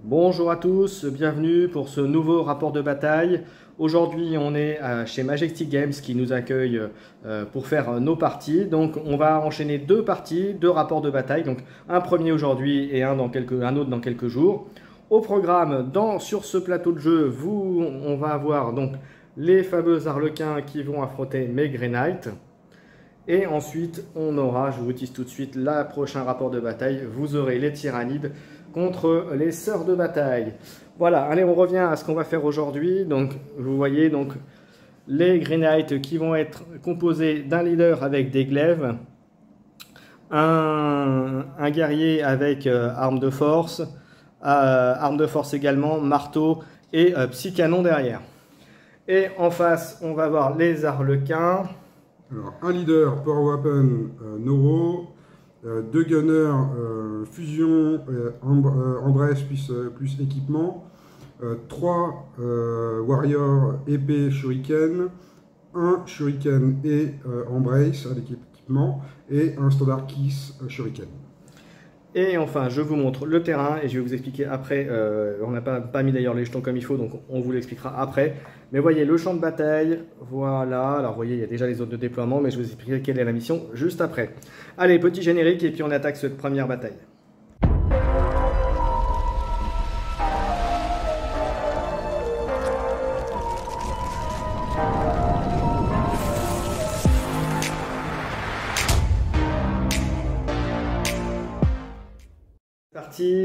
Bonjour à tous, bienvenue pour ce nouveau rapport de bataille. Aujourd'hui, on est chez Majestic Games qui nous accueille pour faire nos parties. Donc, on va enchaîner deux parties, deux rapports de bataille. Donc, un premier aujourd'hui et un autre dans quelques jours. Au programme, sur ce plateau de jeu, on va avoir donc les fameux Arlequins qui vont affronter mes Grey Knights. Et ensuite, on aura, je vous dis tout de suite, le prochain rapport de bataille. Vous aurez les Tyrannides contre les Sœurs de bataille. Voilà, allez, on revient à ce qu'on va faire aujourd'hui. Donc, vous voyez, donc, les Grey Knights qui vont être composés d'un leader avec des glaives, un guerrier avec arme de force également, marteau et psy-canon derrière. Et en face, on va voir les Arlequins. Alors, un leader, Power Weapon, Noro, deux gunners, fusion, embrace plus équipement, trois warriors, épée, shuriken, un shuriken et embrace avec équipement, et un standard kiss shuriken. Et enfin, je vous montre le terrain et je vais vous expliquer après. On n'a pas mis d'ailleurs les jetons comme il faut, donc on vous l'expliquera après. Mais voyez le champ de bataille, voilà. Alors vous voyez, il y a déjà les zones de déploiement, mais je vais vous expliquer quelle est la mission juste après. Allez, petit générique et puis on attaque cette première bataille.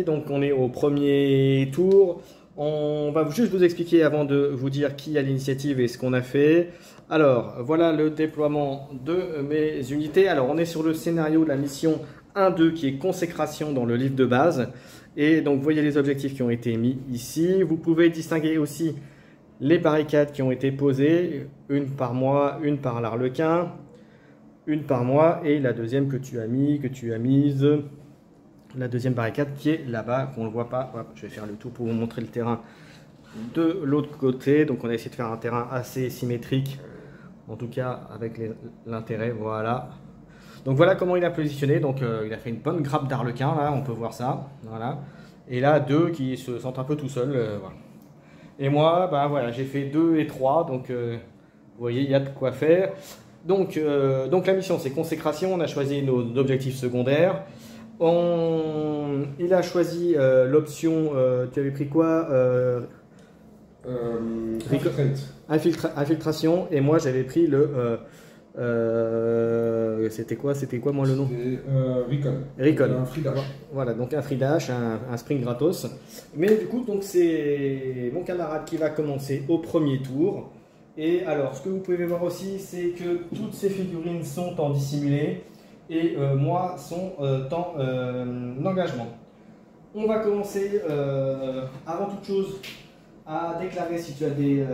Donc on est au premier tour. On va juste vous expliquer avant de vous dire qui a l'initiative et ce qu'on a fait. Alors voilà le déploiement de mes unités. Alors on est sur le scénario de la mission 1-2 qui est consécration dans le livre de base. Et donc vous voyez les objectifs qui ont été mis ici. Vous pouvez distinguer aussi les barricades qui ont été posées. Une par moi, une par l'Arlequin, une par moi et la deuxième que tu as mise. La deuxième barricade qui est là-bas, qu'on ne voit pas. Hop, je vais faire le tour pour vous montrer le terrain de l'autre côté. Donc on a essayé de faire un terrain assez symétrique, en tout cas avec l'intérêt, voilà. Donc voilà comment il a positionné. Donc il a fait une bonne grappe d'Arlequin, là, on peut voir ça. Voilà. Et là, deux qui se sentent un peu tout seuls. Voilà. Et moi, bah, voilà, j'ai fait 2 et 3, donc vous voyez, il y a de quoi faire. Donc la mission, c'est consécration. On a choisi nos objectifs secondaires. Il a choisi l'option, tu avais pris quoi Infiltration, et moi j'avais pris le... c'était quoi moi le nom? Recon. Un free dash. Voilà, donc un free dash, un sprint gratos. Mais du coup, donc c'est mon camarade qui va commencer au premier tour. Et alors, ce que vous pouvez voir aussi, c'est que toutes ces figurines sont en dissimulé. Et moi sont en engagement. On va commencer avant toute chose à déclarer si tu as des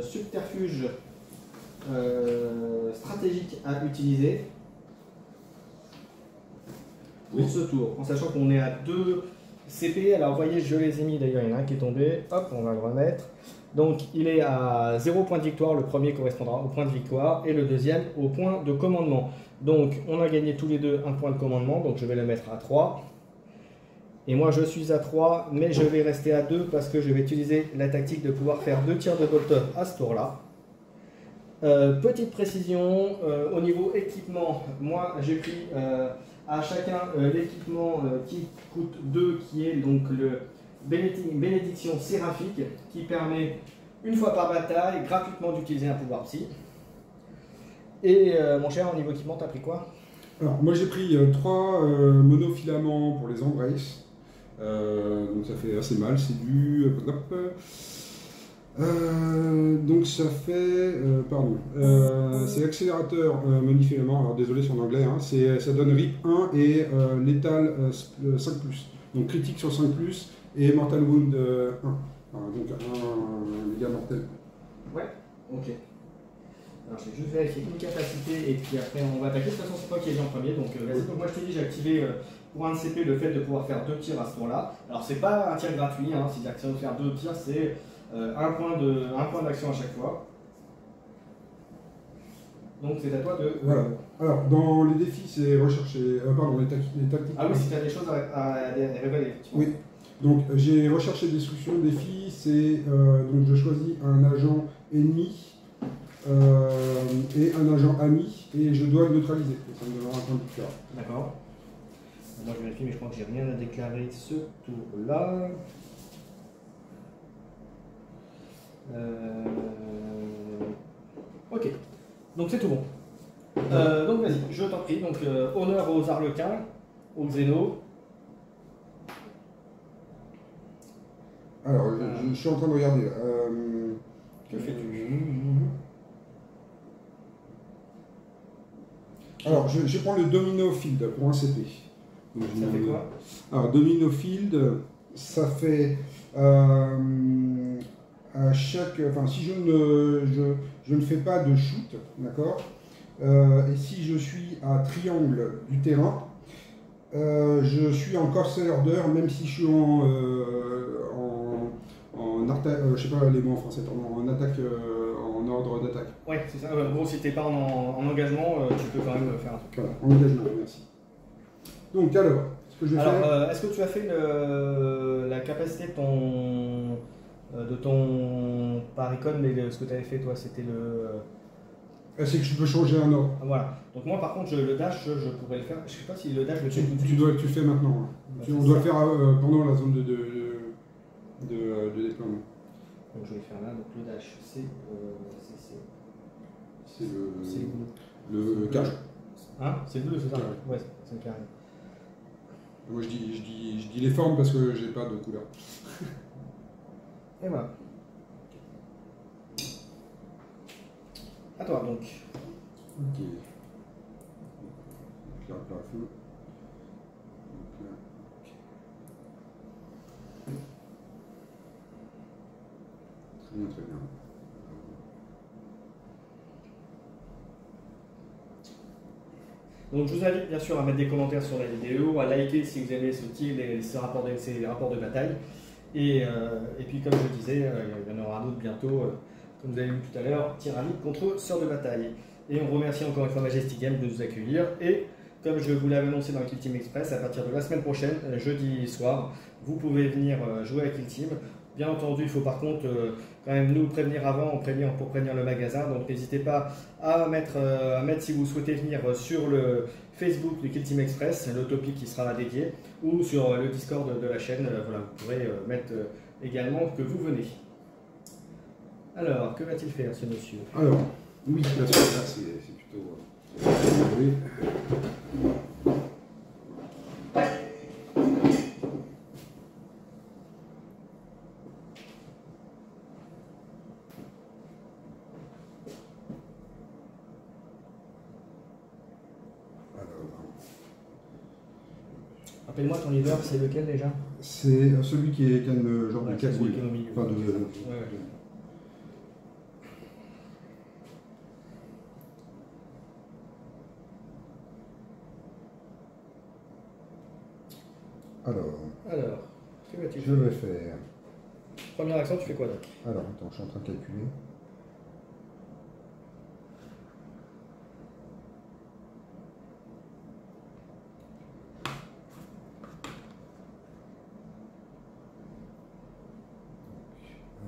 subterfuges stratégiques à utiliser pour ce tour, en sachant qu'on est à 2 CP. Alors vous voyez, je les ai mis d'ailleurs, il y en a un qui est tombé, hop, on va le remettre. Donc il est à 0 point de victoire, le premier correspondra au point de victoire et le deuxième au point de commandement. Donc on a gagné tous les deux un point de commandement, donc je vais le mettre à 3. Et moi je suis à 3, mais je vais rester à 2 parce que je vais utiliser la tactique de pouvoir faire 2 tirs de bolter à ce tour-là. Petite précision, au niveau équipement, moi j'ai pris à chacun l'équipement qui coûte 2, qui est donc le bénédiction séraphique, qui permet une fois par bataille gratuitement d'utiliser un pouvoir psy. Et mon cher, au niveau équipement, t'as pris quoi? Alors moi j'ai pris 3 monofilaments pour les embraces, donc ça fait assez mal, c'est du... donc ça fait... c'est l'accélérateur monofilament, alors désolé sur l'anglais, hein, ça donne RIP 1 et létal 5+, donc critique sur 5+, et Mortal Wound 1, donc un dégât mortel. Ouais, ok. Alors je vais juste vérifier une capacité et puis après on va attaquer. De toute façon c'est toi qui es en premier, donc vas-y. Donc moi je t'ai dit, j'ai activé pour un de CP le fait de pouvoir faire 2 tirs à ce tour-là. Alors c'est pas un tir gratuit, hein, c'est-à-dire que si on veut faire 2 tirs, c'est un point d'action à chaque fois. Donc c'est à toi de... Voilà. Alors, dans les défis, c'est rechercher... pardon, les tactiques. Ah oui, si tu as des choses à révéler. Oui. Donc j'ai recherché destruction défi, c'est donc je choisis un agent ennemi et un agent ami et je dois le neutraliser. Ça me donnera un point de victoire. D'accord. Moi je vérifie, mais je crois que j'ai rien à déclarer ce tour-là. Ok, donc c'est tout bon. Donc vas-y, je t'en prie. Donc honneur aux Arlequins, aux Xénos. Alors, je suis en train de regarder. Que fais-tu? Alors, je vais prendre le Domino Field pour un CP. Donc, Ça fait quoi? Alors, Domino Field, ça fait à chaque. Enfin, si je ne fais pas de shoot, d'accord, et si je suis à triangle du terrain, je suis en course order, même si je suis en attaque, je sais pas les mots en français, en attaque, en ordre d'attaque. Ouais, c'est ça. En gros, si t'es pas en engagement, tu peux quand même faire un truc. Voilà, en engagement, merci. Donc alors, ce que je vais faire. Alors, est-ce que tu as fait la capacité de ton paricon, mais ce que tu avais fait toi, c'était le. C'est que je peux changer un ordre. Voilà. Donc moi, par contre, le dash, je pourrais le faire. Je sais pas si le dash, je le fais tout de suite. Tu le fais maintenant. Hein. Bah, On doit le faire pendant la zone de déploiement. Donc je vais faire là. Donc le dash, c'est le carré. Hein? C'est le bleu, c'est ça? Carré. Ouais, c'est le carré. Moi je dis les formes parce que j'ai pas de couleur. Et voilà. À toi donc. Ok. Claire par feu. Donc là, ok. Très bien, très bien. Donc je vous invite bien sûr à mettre des commentaires sur la vidéo, à liker si vous aimez ce type, ces rapports de bataille. Et puis comme je disais, il y en aura un autre bientôt, comme vous avez vu tout à l'heure, Tyrannique contre Sœur de bataille. Et on remercie encore une fois Majestic Games de nous accueillir. Et comme je vous l'avais annoncé dans Kill Team Express, à partir de la semaine prochaine, jeudi soir, vous pouvez venir jouer à Kill Team. Bien entendu, il faut par contre quand même nous prévenir avant pour prévenir le magasin. Donc n'hésitez pas à mettre si vous souhaitez venir sur le Facebook de Kill Team Express, le topic qui sera dédié, ou sur le Discord de la chaîne. Voilà, vous pourrez mettre également que vous venez. Alors, que va-t-il faire ce monsieur? Alors, oui, là c'est plutôt. Oui. Rappelle-moi, ton leader, c'est lequel déjà? C'est celui qui est le genre de Ouais, casse. celui qui est au milieu. Enfin, Ouais. Alors, que vas-tu je faire? vais faire. Première action, tu fais quoi donc? Alors, attends, je suis en train de calculer.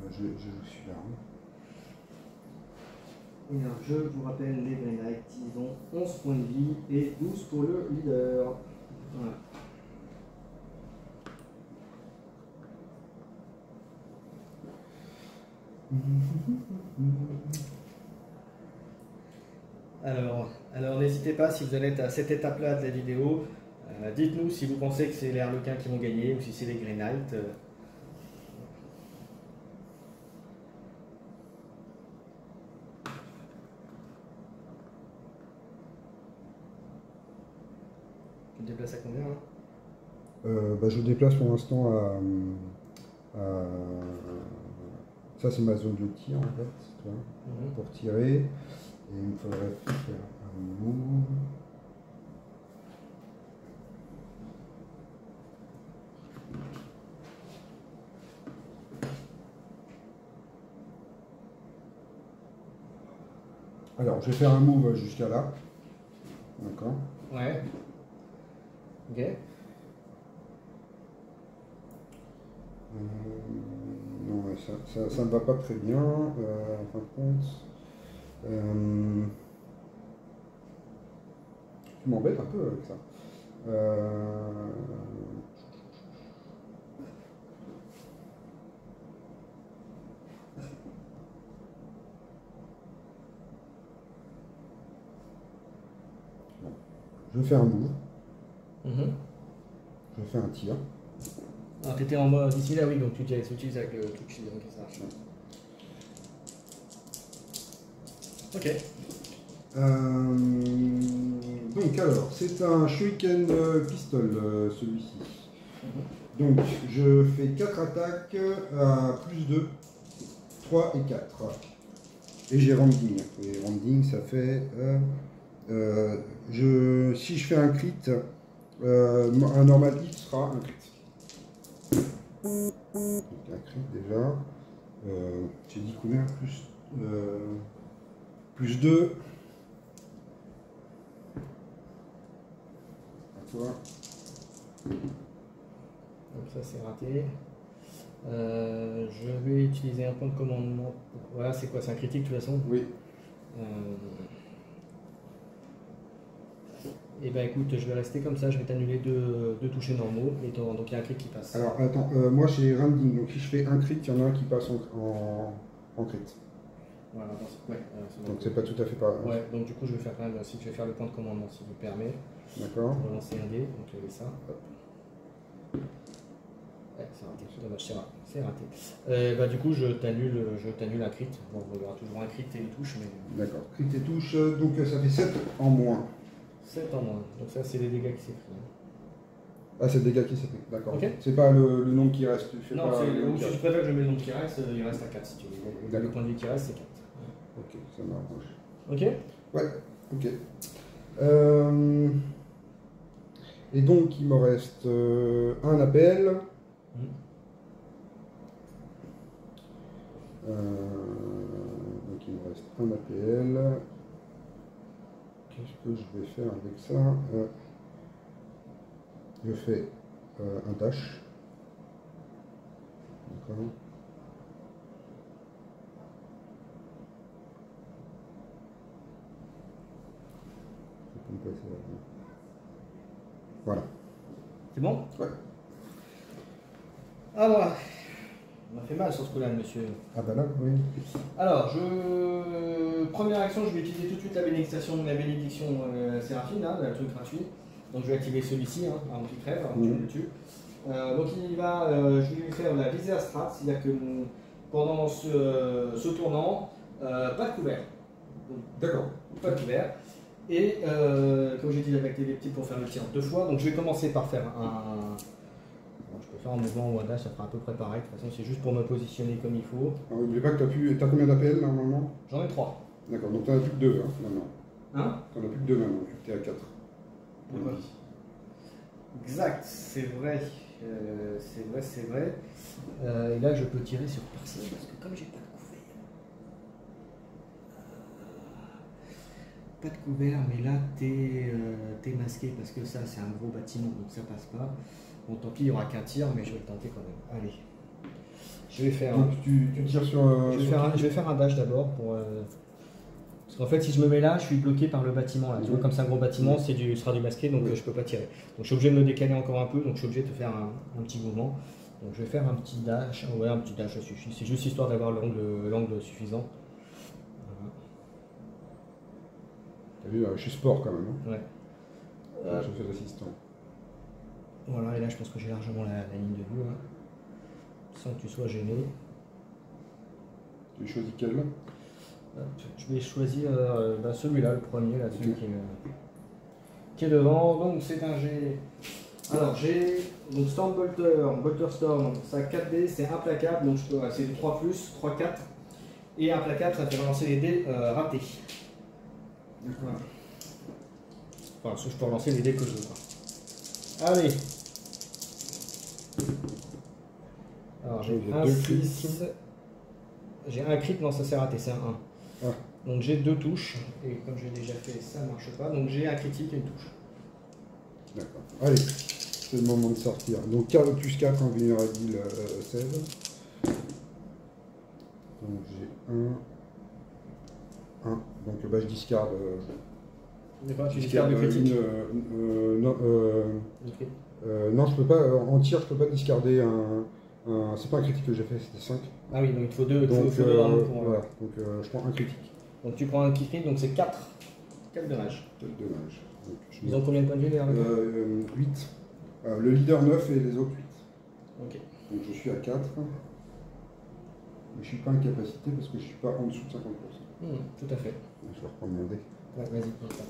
Je suis là. Alors, je vous rappelle, les Grey Knights, ils ont 11 points de vie et 12 pour le leader. Voilà. Alors n'hésitez pas, si vous en êtes à cette étape-là de la vidéo, dites-nous si vous pensez que c'est les Harlequins qui vont gagner ou si c'est les Grey Knights. Tu te déplaces à combien hein? Je déplace pour l'instant à. Ça, c'est ma zone de tir en fait, tu vois, pour tirer. Et il me faudrait faire un move. Alors, je vais faire un move jusqu'à là. D'accord. Ouais. Ok. Non, ouais, ça ne va pas très bien. En fin de compte. Tu m'embêtes un peu avec ça. Bon. Je fais un move. Je fais un tir. Ah, tu étais en mode ici là, oui, donc tu utilises avec le touch, donc ça marche. Ok. Donc alors, c'est un Shuriken Pistol celui-ci. Donc je fais 4 attaques à plus 2, 3 et 4. Et j'ai Rending. Et Rending ça fait... si je fais un crit, un normal hit sera un crit. Donc un crit déjà. J'ai dit combien plus 2. À toi. Donc ça c'est raté. Je vais utiliser un point de commandement. Voilà, c'est quoi? C'est un critique de toute façon? Oui. Et bah écoute, je vais rester comme ça, je vais t'annuler deux touchés normaux, et donc il y a un crit qui passe. Alors attends, moi j'ai Rending, donc si je fais un crit, il y en a un qui passe en crit. Voilà, ouais, donc c'est pas tout à fait pareil. Ouais, donc du coup je vais faire quand même, si je vais faire le point de commandement si vous le permet. D'accord. Je vais lancer un dé, donc je vais ça. Hop. Ouais, c'est raté, c'est dommage, c'est raté. Bah du coup je t'annule un crit. Bon, il y aura toujours un crit et une touche, mais... D'accord, crit et touche, donc ça fait 7 en moins. 7 en moins, donc ça c'est les dégâts qui s'est pris. Ah, c'est le dégât qui s'est pris, d'accord. Okay. C'est pas le nombre qui reste. Tu fais non, pas je préfère que je mette le nombre qui reste, il reste à 4 si tu veux. Le point de vie qui reste c'est 4. Ok, ça m'arrange. Ok. Ouais, ok. Et donc il me reste un appel. Donc il me reste un APL. Qu'est-ce que je vais faire avec ça? Je fais un dash. D'accord. Je peux me placer là. Voilà. C'est bon? Ouais. Ah voilà. On m'a fait mal sur ce coup-là, monsieur. Ah bah là, oui. Alors, première action, je vais utiliser tout de suite la bénédiction Séraphine, hein, le truc gratuit. Donc je vais activer celui-ci, hein, avant qu'il crève, avant que je le tue. Donc il va, je vais lui faire la visée astral, c'est-à-dire que pendant ce tournant, pas de couvert. D'accord. Pas de couvert. Et comme j'ai dit, j'avais activé les petits pour faire le tir 2 fois. Donc je vais commencer par faire un... Bon, je peux faire un mouvement ou un dash, ça fera à peu près pareil. De toute façon, c'est juste pour me positionner comme il faut. Alors, n'oublie pas que t'as combien d'appels normalement? J'en ai 3. D'accord, donc t'en as plus que 2 hein, maintenant. Hein? T'en as plus que 2 maintenant, t'es à 4. Pourquoi? Exact, c'est vrai. C'est vrai. Et là, je peux tirer sur personne parce que comme j'ai pas de couvert. Pas de couvert, mais là, t'es masqué parce que ça, c'est un gros bâtiment, donc ça passe pas. Bon, tant pis, il n'y aura qu'un tir, mais je vais le tenter quand même. Allez. Je vais faire. Donc tu tires sur. Je vais faire un dash d'abord pour. Parce qu'en fait, si je me mets là, je suis bloqué par le bâtiment. Là. Tu vois, comme c'est un gros bâtiment, ce sera du masqué, donc je peux pas tirer. Donc je suis obligé de me décaler encore un peu, donc je suis obligé de faire un petit mouvement. Donc je vais faire un petit dash. Ouais, un petit dash, ça suffit. C'est juste histoire d'avoir l'angle suffisant. Voilà. T'as vu, je suis sport quand même. Hein. Ouais. Je fais l'assistant. Voilà, et là je pense que j'ai largement la ligne de vue, hein, sans que tu sois gêné. Tu choisis quel? Je vais choisir celui-là, le premier, là, celui qui est devant. Donc c'est un G. Alors j'ai donc Bolter Storm, ça a 4D, c'est implacable, donc c'est du 3+, 3, 4. Et implacable, ça fait relancer les dés ratés. Voilà. Enfin, je peux relancer les dés que je veux. Quoi. Allez. Alors j'ai un 6. J'ai un crit, non ça s'est raté, c'est un 1. Ah. Donc j'ai 2 touches, et comme j'ai déjà fait ça ne marche pas, donc j'ai un critique et une touche. D'accord. Allez. C'est le moment de sortir. Donc 4 plus 4 en vulnérable 16. Donc j'ai 1. Donc bah, je discarde. D'accord, tu discardes le critique. Non, je peux pas. En tir, je peux pas discarder c'est pas un critique que j'ai fait, c'était 5. Ah oui, donc il faut 2 Donc, pour. voilà, donc je prends un critique. Donc tu prends un critique, donc c'est 4. 4 dommages. 4 dommages. Donc, Ils ont combien de points de vie les 8. Le leader 9 et les autres 8. Ok. Donc je suis à 4. Mais je suis pas en capacité parce que je suis pas en dessous de 50%. Tout à fait. Je vais reprendre mon dé. Ouais, vas-y, prends ça.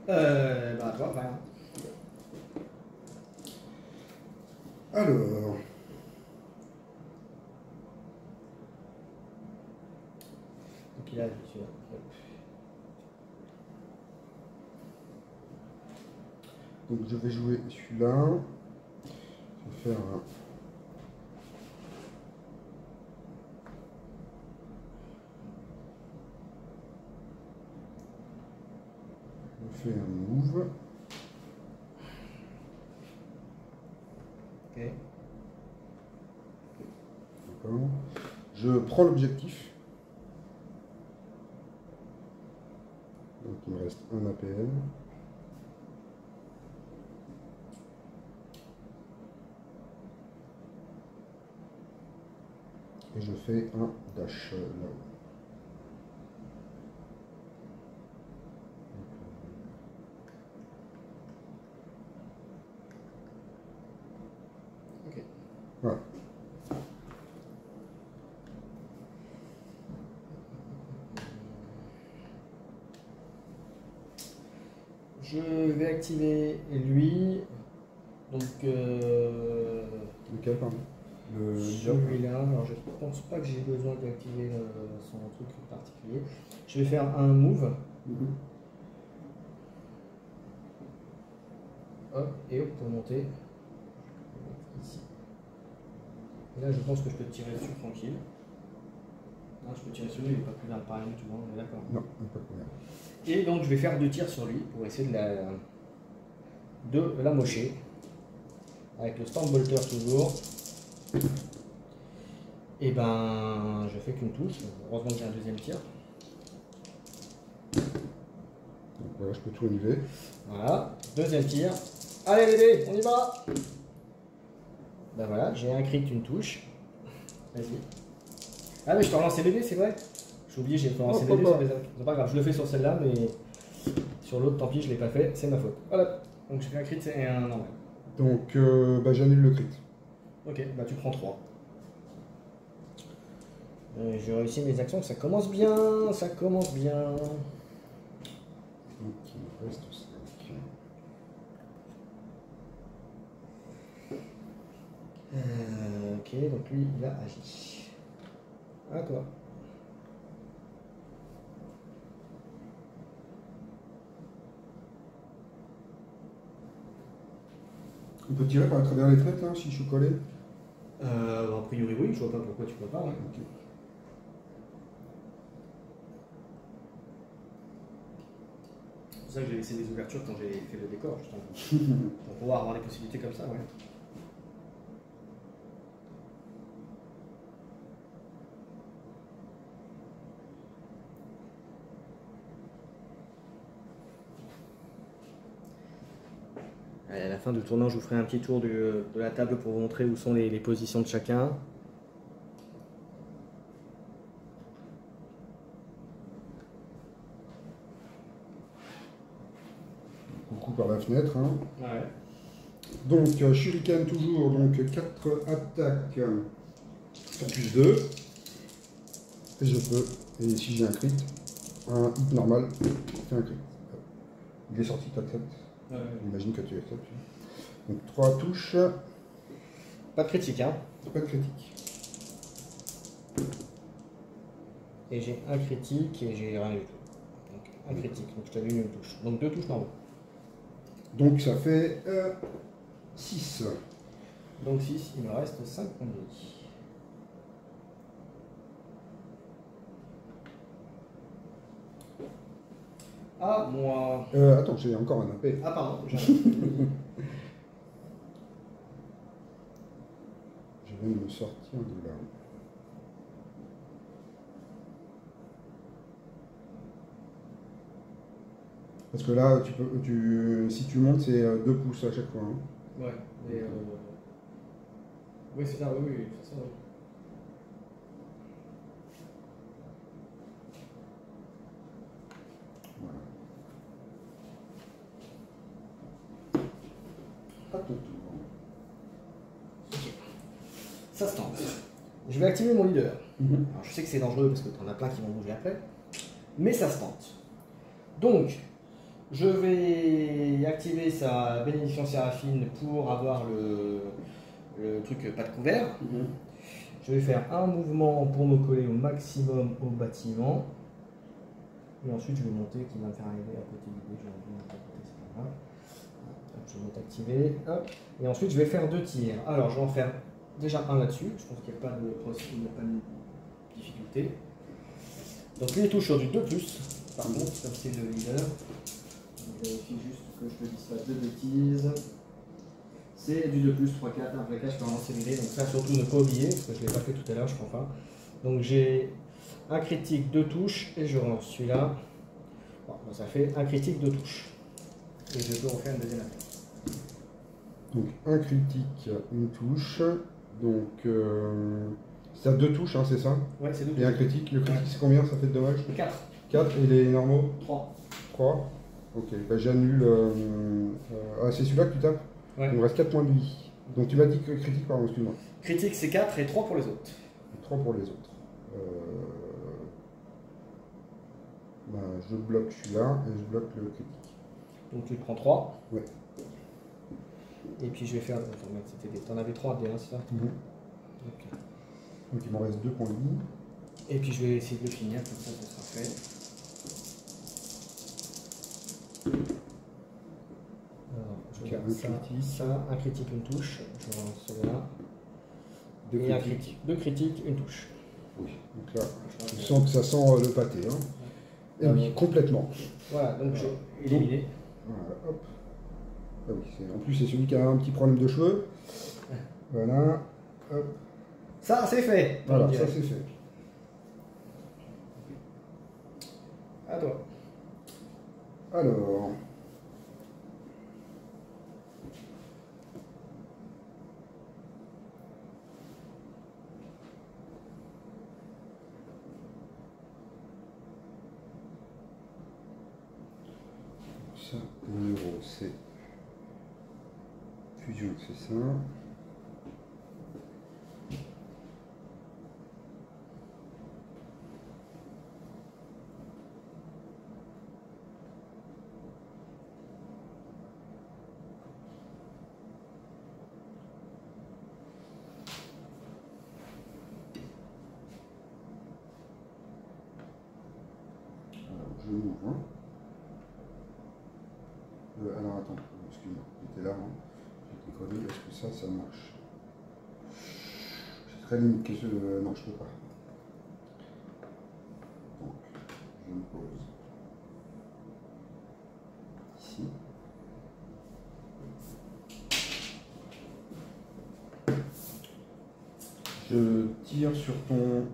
Bah, toi, voilà. Alors. Donc il a celui-là. Donc je vais jouer celui-là. Je vais faire un. Je fais un move. Ok. D'accord. Je prends l'objectif. Donc il me reste un APL. Et je fais un dash là-haut. Ok. Voilà. Je vais activer lui. Donc Lequel, pardon? celui-là. Alors je pense pas que j'ai besoin d'activer son truc particulier. Je vais faire un move. Hop, et hop pour monter. Ici. Et là je pense que je peux tirer dessus tranquille. Non, je peux tirer sur lui, il n'est pas plus d'un par du tout, on est d'accord. Non, pas de problème. Et donc je vais faire 2 tirs sur lui pour essayer de la mocher. Avec le Stormbolter toujours. Et ben je fais qu'une touche. Heureusement que j'ai un deuxième tir. Donc voilà, je peux tout annuler. Voilà, deuxième tir. Allez les dés, on y va. Ben voilà, j'ai un crit, une touche. Vas-y. Ah mais je t'ai relancé les dés, c'est vrai. J'ai oublié, j'ai relancé les dés sur les autres. C'est pas grave, je le fais sur celle-là, mais sur l'autre, tant pis, je l'ai pas fait, c'est ma faute. Voilà, donc j'ai fait un crit et un normal. Donc bah, j'annule le crit. Ok, bah tu prends 3. J'ai réussi mes actions, ça commence bien, ça commence bien. Donc il me reste 5. Ok, donc lui, il a agi. À toi. On peut tirer par à travers les fenêtres là, si je suis collé? A priori oui, je vois pas pourquoi tu peux pas. Ouais. Ok. C'est pour ça que j'ai laissé des ouvertures quand j'ai fait le décor, justement. Pour pouvoir avoir des possibilités comme ça, ouais. À la fin du tournant, je vous ferai un petit tour de la table pour vous montrer où sont les positions de chacun. Beaucoup par la fenêtre. Hein. Ouais. Donc Shuriken toujours, donc 4 attaques pour plus 2. Et je peux, et si j'ai un crit, un hit normal, c'est un crit. Il est sorti, tu acceptes. Ouais. J'imagine que tu acceptes. Donc 3 touches. Pas de critique, hein. Pas de critique. Et j'ai un critique et j'ai rien du tout. Donc un critique, donc je t'allume une touche. Donc 2 touches normales. Donc ça fait 6. Donc 6, il me reste 5 points de vie. Ah, moi. Attends, j'ai encore un AP. Ah, pardon. je viens de me sortir de là. Parce que là, si tu montes, c'est 2 pouces à chaque fois. Hein. Ouais, et oui, c'est ça, oui, c'est ça. Voilà. À ton tour. Ok. Ça se tente. Je vais activer mon leader. Mhm. Alors, je sais que c'est dangereux parce que tu en as plein qui vont bouger après, mais ça se tente. Donc, je vais activer sa bénédiction séraphine pour avoir le truc pas de couvert. Mhm. Je vais faire un mouvement pour me coller au maximum au bâtiment. Et ensuite, je vais monter qui va me faire arriver à côté du dé. J'ai envie de monter à côté, c'est pas grave. Hop, je monte activé. Hop. Et ensuite, je vais faire 2 tirs. Alors, je vais en faire déjà un là-dessus. Je pense qu'il n'y a pas de difficulté. Donc, lui, il touche sur du 2+. Par contre, comme c'est le leader, je vérifie juste que je ne dise pas de bêtises. C'est du 2+, 3, 4, un vrai cas, je peux en lancer l'idée. Donc ça, surtout ne pas oublier, parce que je ne l'ai pas fait tout à l'heure, je crois pas. Donc j'ai un critique, 2 touches, et je relance celui-là. Bon, ben, ça fait un critique, 2 touches. Et je peux refaire une deuxième attaque. Donc un critique, une touche. Donc c'est à 2 touches, hein, c'est ça? Ouais, c'est 2 touches. Et un critique. Le critique, c'est combien? Ça fait de dommages? 4. 4. Et les normaux? 3. 3. Ok, bah, j'annule. Ah, c'est celui-là que tu tapes? Ouais. Il me reste 4 points de vie. Donc tu m'as dit que critique, pardon, excuse-moi. Critique, c'est 4 et 3 pour les autres. 3 pour les autres. Bah, je bloque celui-là et je bloque le critique. Donc tu prends 3. Ouais. Et puis je vais faire. Attends, mec, c'était des. T'en avais 3 D, hein, c'est ça? Ok. Donc il m'en reste 2 points de vie. Et puis je vais essayer de le finir, comme ça sera fait. Alors, je regarde ça, un critique, une touche. Je relance celui-là. Et un critique. 2 critiques, une touche. Oui, donc là, je sens que ça sent le pâté. Hein. Et oui, complètement. Voilà, donc j'ai éliminé. Voilà, hop. Ah oui, en plus, c'est celui qui a un petit problème de cheveux. Voilà, hop. Ça, c'est fait. Voilà, ça c'est fait. À toi. Alors. Ça, en euros, c'est fusion, c'est ça. Je m'ouvre. Hein. Alors attends, excuse-moi, j'étais là, hein. J'étais collé, est-ce que ça marche? C'est très limite, non, je peux pas. Donc, je me pose ici. Je tire sur ton...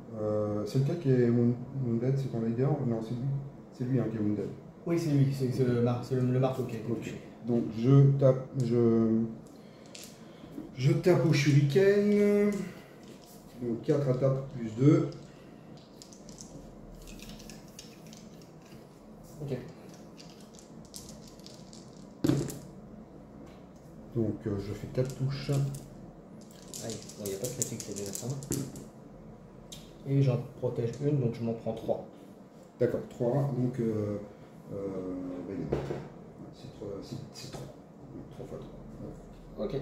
c'est lequel qui est Wounded? C'est ton leader? Non, c'est lui. C'est lui hein, qui est Wounded. Oui, c'est lui, c'est le marteau qui a été touché. Donc je tape au shuriken. Donc 4 attaques plus 2. Ok. Donc je fais 4 touches. Aïe, il n'y a pas de critique, c'est déjà ça. Et j'en protège une, donc je m'en prends 3. D'accord, 3. Donc c'est 3. 3 fois 3. Ok.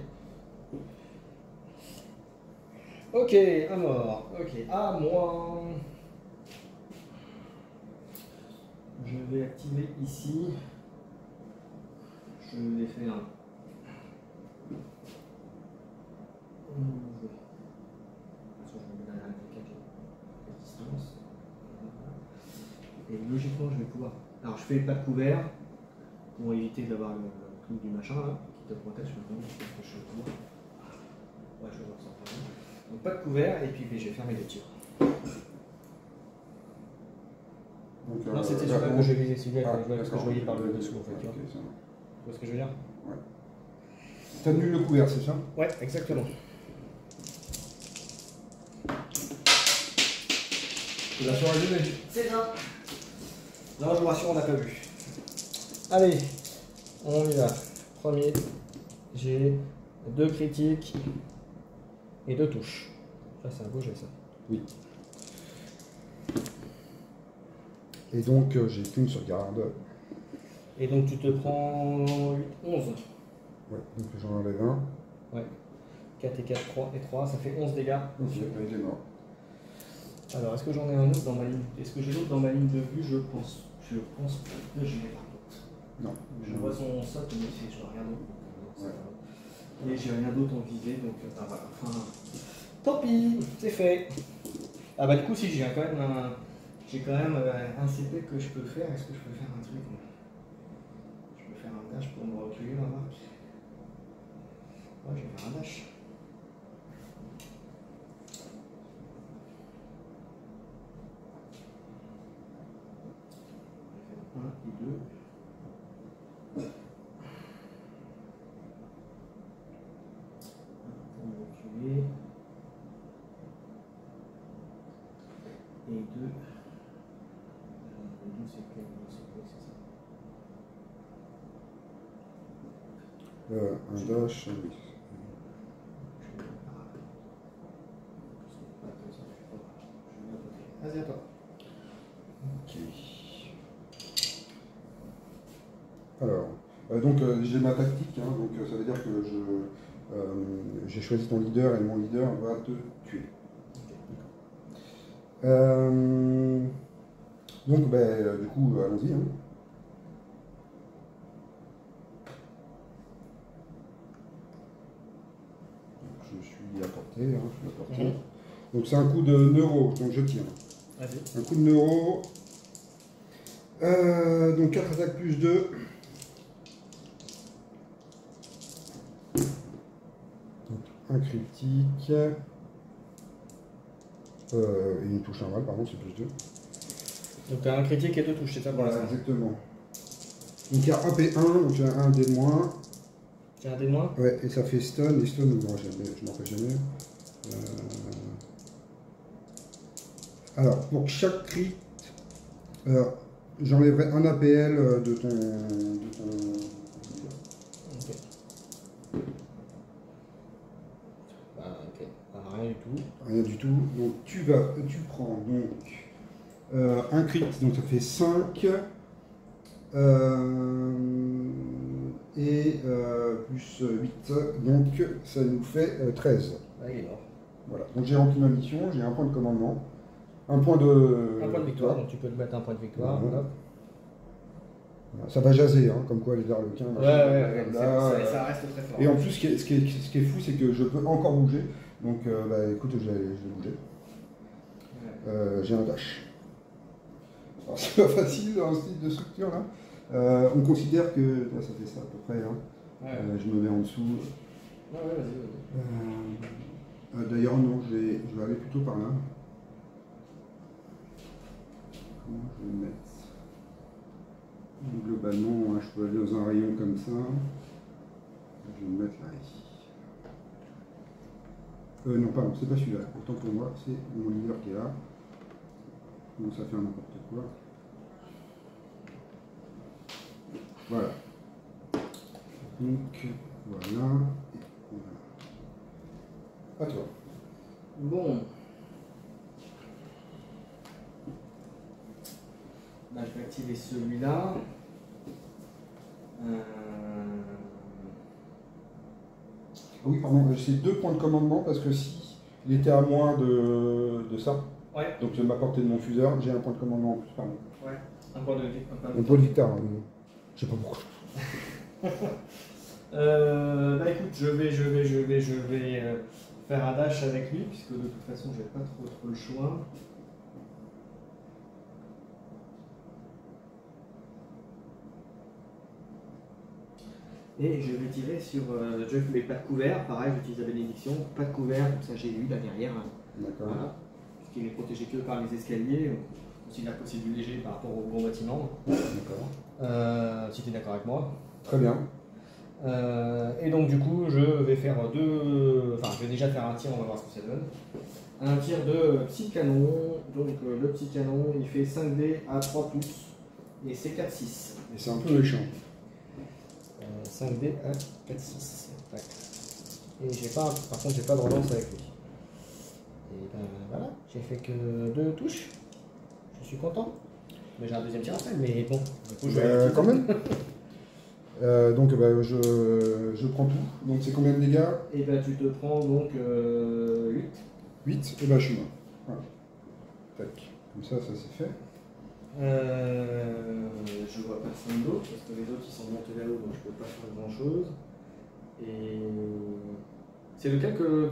Ok, à mort. Ok, à moi. Je vais activer ici. Je vais faire un. Et logiquement, je vais pouvoir. Alors, je fais pas de couvert pour éviter d'avoir le truc du machin là qui te protège. Je pense que je vais pouvoir. Ouais, je vais voir ça. Donc pas de couvert, et puis j'ai fermé les tirs. Donc, Non, c'était là, celui-là que je lisais, celui-là que je d'accord. voyais par le dessous, en fait. Ok, Tu vois. ça va. Tu vois ce que je veux dire? T'annules le couvert, c'est ça? Ouais, exactement. C'est la soirée gelée. C'est ça. Non, je vous rassure, on n'a pas vu. Allez, on y va. Premier, j'ai 2 critiques et 2 touches. Ça, c'est un beau jet, ça. Oui. Et donc, j'ai qu'une sauvegarde. Et donc, tu te prends 8, 11. Ouais, donc j'en enlève un. Ouais. 4 et 4, 3 et 3, ça fait 11 dégâts. Ok, il est mort. Alors, est-ce que j'en ai un autre dans ma ligne? Est-ce que j'ai l'autre dans ma ligne de vue? Je pense. Je pense que je l'ai pas d'autre. Non. Je vois son socle, mais je vois rien d'autre. Ouais. Et j'ai rien d'autre en visée, donc voilà. Enfin, tant pis, c'est fait. Ah bah du coup, si j'ai quand même un CP que je peux faire. Est-ce que je peux faire un truc? Je peux faire un dash pour me recueillir la marque. Ouais, je vais faire un dash. Un et deux. Pour me reculer. Et deux. Deux, c'est quoi, c'est ça? Un dash, oui. Vas-y, à toi. Ok. Alors, donc j'ai ma tactique, hein, donc ça veut dire que j'ai choisi ton leader et mon leader va te tuer. Donc, du coup, allons-y. Hein. Je suis à portée, hein, je suis à portée. Donc c'est un coup de neuro, donc je tire. Vas-y. Un coup de neuro. Donc 4 attaques plus 2. Donc un critique. Et une touche normale, pardon, c'est plus 2. Donc tu as un critique et 2 touches, c'est ça pour Voilà, l'instant. exactement. Donc il y a un P1, donc j'ai un dé de moins. Tu as un dé de moins? Ouais, et ça fait stun, et stun, non, je m'en fais jamais. Alors, pour chaque crit, j'enlèverai un APL de ton... Ok. Ok. Rien du tout. Rien du tout. Donc tu prends donc un crit, donc ça fait 5. Et plus 8, donc ça nous fait 13. Ah, il est mort. Voilà, donc j'ai rempli ma mission, j'ai un point de commandement, un point de victoire, donc tu peux te mettre un point de victoire. Voilà. Voilà. Ça va jaser, hein, comme quoi les arlequins. Ouais, ça reste très fort. Et en plus, ce qui est fou, c'est que je peux encore bouger. Donc, écoute, je vais bouger. Ouais. J'ai un dash. Alors, c'est pas facile dans ce type de structure là. On considère que là, ça fait ça à peu près. Hein. Ouais. Je me mets en dessous. Ouais, vas-y. D'ailleurs, non, je vais aller plutôt par là. Comment je vais me mettre? Globalement, hein, je peux aller dans un rayon comme ça. Je vais me mettre là. Non, pardon, c'est pas celui-là. Autant pour moi, c'est mon leader qui est là. Donc ça fait n'importe quoi. Voilà. Donc, voilà. À toi. Bon. Là, je vais activer celui-là. Oui, pardon, c'est 2 points de commandement parce que si il était à moins de ça, ouais. Donc de ma portée de mon fuseur, j'ai un point de commandement en plus, pardon. Ouais, un point de victoire. Un point de victoire, je sais pas pourquoi. Écoute, je vais faire un dash avec lui, puisque de toute façon, j'ai pas trop le choix. Et je vais tirer sur. Je mets pas de couvert, pareil, j'utilise la bénédiction, pas de couvert, comme ça j'ai lui là derrière. D'accord. Voilà. Puisqu'il est protégé que par les escaliers, on considère que c'est du léger par rapport au gros bâtiment. D'accord. Si tu es d'accord avec moi. Très bien. Et donc du coup, je vais faire deux. Enfin, je vais déjà faire un tir, on va voir ce que ça donne. Un tir de petit canon. Donc le petit canon, il fait 5D à 3 pouces. Et c'est 4-6. Et c'est un peu méchant. 5D à 4-6. Tac. Et j'ai pas, par contre, j'ai pas de relance avec lui. Et ben voilà, j'ai fait que 2 touches. Je suis content. Mais j'ai un deuxième tir après, mais bon. Du coup, je vais Quand même. Donc je prends tout. Donc c'est combien de dégâts? Et ben tu te prends donc 8. 8. Et ben je suis mort. Voilà. Tac. Comme ça c'est fait. Je vois personne d'autre parce que les autres ils sont montés là-haut donc je peux pas faire grand chose. Et c'est lequel que.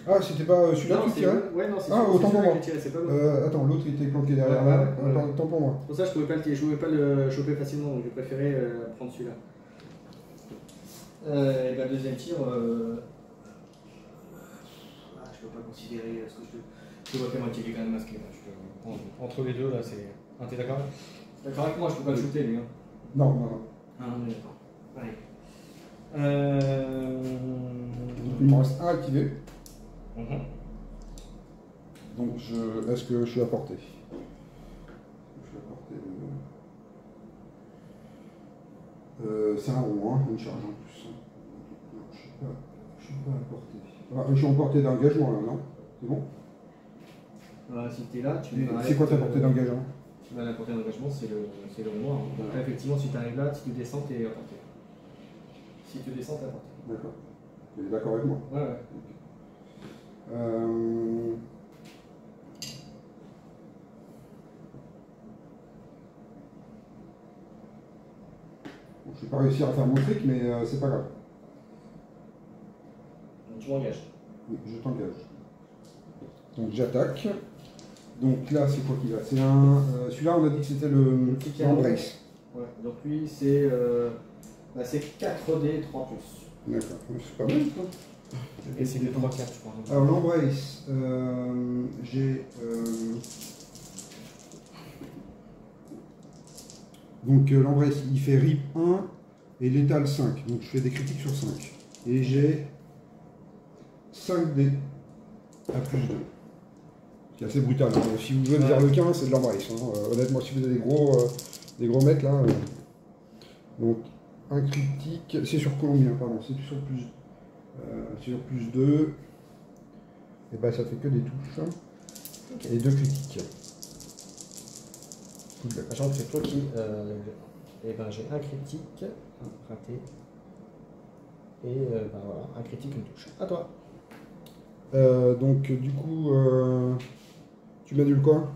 Ah, c'était pas celui-là Non, que tu tirais? ouais, non, c'est Ah, autant pour moi. c'est pas l'autre. Attends, l'autre il était planqué derrière. Ouais, là. ouais. Autant pour moi. C'est pour ça que je pouvais pas le choper facilement donc j'ai préféré prendre celui-là. Et ben deuxième tir. Je peux pas considérer ce que je vois qu'à moitié il est quand même masqué. Là. Entre les deux là c'est. Ah, t'es d'accord? D'accord avec moi, je peux pas le shooter lui. Hein. Non. Ah, on est d'accord. Allez. Donc il me reste un activé. Mhm. Donc est-ce que je suis à portée? Je suis à portée de... c'est un rond, hein, une charge en plus. Non, je suis pas à portée. Ah, je suis en portée d'engagement là, non? C'est bon? Si t'es là, tu peux. C'est quoi ta portée d'engagement? La portée d'engagement, c'est le noir. Donc là, effectivement, si tu arrives là, si tu descends, t'es à portée. Si tu descends, t'es à portée. D'accord. Tu es d'accord avec moi? Ouais. Bon, je vais pas réussir à faire mon trick, mais c'est pas grave. Donc tu m'engages. Oui, je t'engage. Donc j'attaque. Donc là, c'est quoi qu'il a? C'est un. Celui-là, on a dit que c'était l'embrace. Ouais, donc lui, c'est 4D 3+. D'accord, c'est pas mal ça. Et c'est 2, 3, 4, je crois. Alors l'embrace, j'ai. Donc l'embrace, il fait RIP 1 et létal 5. Donc je fais des critiques sur 5. Et j'ai 5D à plus 2. C'est assez brutal. Hein. Si vous jouez des Harlequins, c'est de l'embrace. Hein. Honnêtement, si vous avez des gros mecs là. Donc un critique. C'est sur combien? Pardon, c'est sur plus 2. Et ben ça fait que des touches. Okay. Et 2 critiques. Sachant que c'est toi qui. Et ben j'ai un critique, un raté. Et ben voilà, un critique, une touche. À toi. Donc du coup, tu m'annules quoi?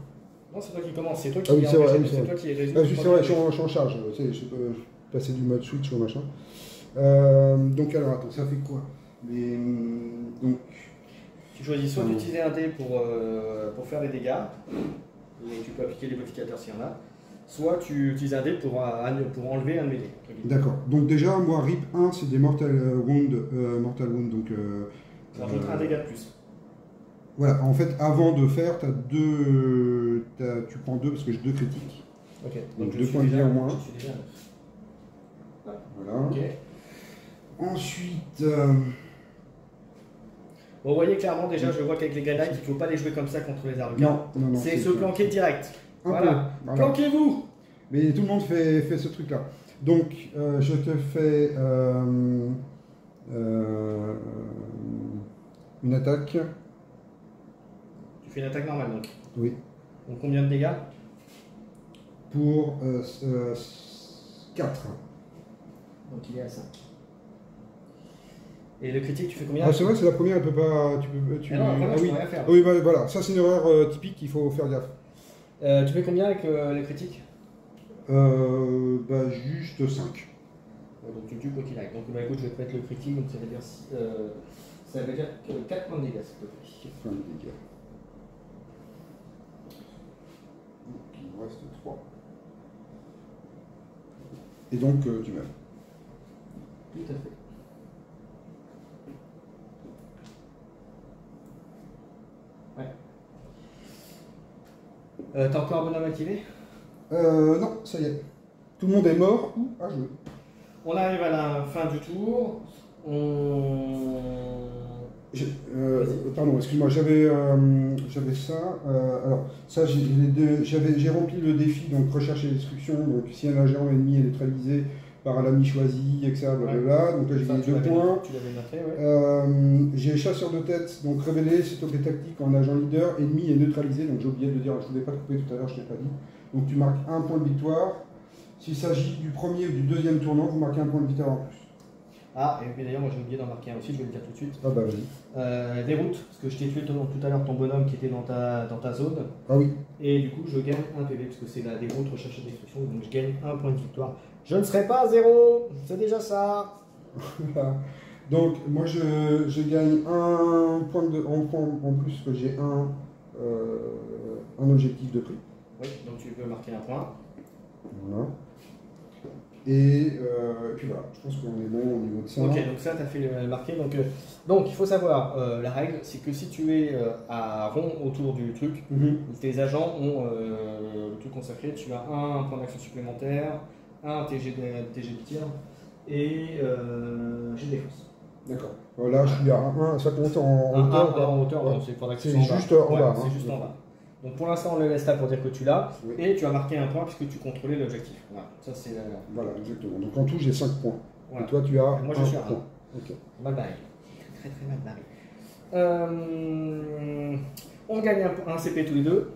Non, c'est toi qui commence, c'est toi qui c'est toi qui es résolu. C'est vrai, je suis en charge. Je peux passer du mode switch au machin. Donc alors attends, ça fait quoi? Donc tu choisis soit d'utiliser un dé pour faire des dégâts, et tu peux appliquer les modificateurs s'il y en a, soit tu utilises un dé pour enlever un de mes dés. D'accord. Donc déjà, moi, RIP 1, c'est des Mortal Wound. Donc, tu rajoutes un dégât de plus. Voilà, en fait, avant de faire, tu prends 2 parce que j'ai 2 critiques. Ok, donc 2 points de vie en moins. Je suis déjà voilà. Ok. Ensuite. Bon, vous voyez clairement déjà, je vois qu'avec les Galax, il ne faut pas les jouer comme ça contre les Harlequins. Non. C'est se planquer direct. Voilà. Planquez-vous. Mais tout le monde fait ce truc-là. Donc, je te fais une attaque. Tu fais une attaque normale donc. Oui. Donc combien de dégâts? Pour 4. Donc il est à 5. Et le critique, tu fais combien? Ah, c'est vrai, c'est la première, elle peut pas. Non, je peux rien faire. Oui, bah, voilà, ça c'est une erreur typique, il faut faire gaffe. Tu fais combien avec les critiques? Juste 5. Donc tu tues quoi qu'il aille. Donc écoute, je vais te mettre le critique, donc ça veut dire 4 points de dégâts, s'il te plaît. 4 points de dégâts. Donc il me reste 3. Et donc tu meurs. Tout à fait. Ouais. T'as encore un bonhomme activé? Non, ça y est. Tout le monde est mort ou à jouer. On arrive à la fin du tour. Pardon, excuse-moi, j'avais ça. Alors, ça, j'ai rempli le défi, donc recherche et destruction. Donc, si un agent ennemi est neutralisé par un ami choisi, etc. Blablabla. Donc là, j'ai gagné 2 points. Tu l'avais noté, ouais. J'ai chasseur de tête, donc révélé, c'est objet tactique en agent leader. Ennemi est neutralisé, donc j'ai oublié de dire, je ne voulais pas te couper tout à l'heure, je ne t'ai pas dit. Donc, tu marques 1 point de victoire. S'il s'agit du premier ou du deuxième tournant, vous marquez 1 point de victoire en plus. Ah, et puis d'ailleurs, moi j'ai oublié d'en marquer un aussi, je vais le dire tout de suite. Ah bah oui. Déroute, parce que je t'ai tué tout à l'heure ton bonhomme qui était dans ta zone. Ah oui. Et du coup, je gagne 1 PV, parce que c'est la déroute, recherche et destruction, donc je gagne 1 point de victoire. Je ne serai pas à 0, c'est déjà ça. Donc, moi je gagne 1 point en plus, que j'ai un objectif de prix. Oui, donc tu peux marquer un point. Voilà. Et puis voilà, je pense qu'on est bon au niveau de ça. Ok, donc ça, tu as fait le marqué. Donc, il faut savoir, la règle, c'est que si tu es à rond autour du truc, tes agents ont le truc consacré, tu as un point d'action supplémentaire, un TG de tir et G de défense. D'accord. Là, je suis à 1, ça compte en hauteur. En hauteur, non, c'est point d'action. C'est juste en bas. C'est juste en bas. Donc pour l'instant, on le laisse là pour dire que tu l'as, et tu as marqué un point puisque tu contrôlais l'objectif. Voilà, ça c'est la... Voilà, exactement. Donc en tout, j'ai 5 points. Voilà. Et toi, tu as moi, je suis à 1 point. Ok. Mal barré. Très très mal barré. On gagne un CP tous les deux.